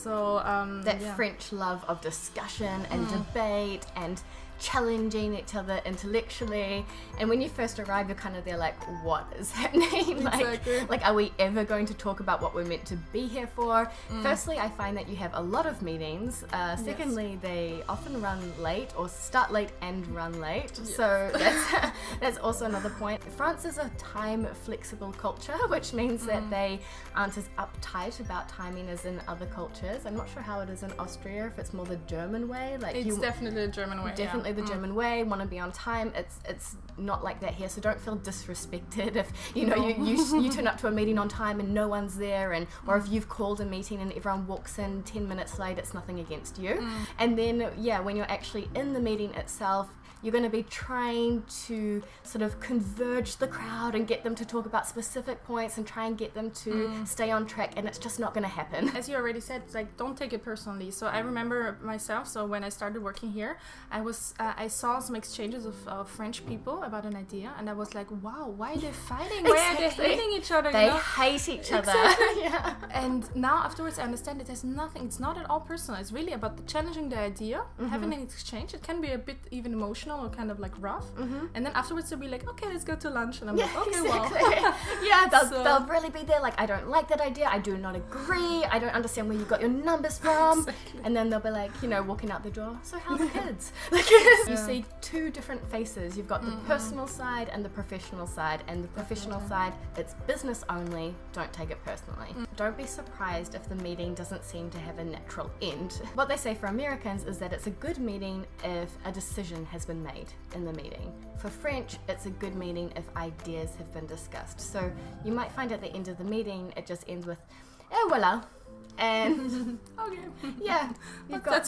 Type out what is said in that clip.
So that French love of discussion and debate and challenging each other intellectually. And when you first arrive, you're kind of there like, what is happening? Like, are we ever going to talk about what we're meant to be here for? Firstly, I find that you have a lot of meetings. Secondly, they often run late or start late and run late. Yes. So that's also another point. France is a time flexible culture, which means that they aren't as uptight about timing as in other cultures. I'm not sure how it is in Austria, if it's more the German way. Like it's definitely the German way. Definitely the German way, want to be on time. It's not like that here, so don't feel disrespected if you turn up to a meeting on time and no one's there, or if you've called a meeting and everyone walks in 10 minutes late. It's nothing against you. And then when you're actually in the meeting itself, you're going to be trying to sort of converge the crowd and get them to talk about specific points and try and get them to stay on track, and it's just not going to happen. As you already said, like, don't take it personally. So I remember myself, so when I started working here, I saw some exchanges of French people about an idea, and I was like, wow, why are they fighting? Why are they hating each other? They hate each other. Yeah. And now afterwards I understand it has nothing, it's not at all personal. It's really about challenging the idea, having an exchange. It can be a bit even emotional or kind of like rough, and then afterwards they'll be like, okay, let's go to lunch, and I'm like, okay, well. They'll really be there like, I don't like that idea, I do not agree, I don't understand where you got your numbers from. And then they'll be like, walking out the door, so how are the kids? You see two different faces. You've got the personal side and the professional side, and the professional side, it's business only, don't take it personally. Don't be surprised if the meeting doesn't seem to have a natural end. What they say for Americans is that it's a good meeting if a decision has been made in the meeting. For French, it's a good meeting if ideas have been discussed. So you might find at the end of the meeting, it just ends with, voilà. And okay, you've got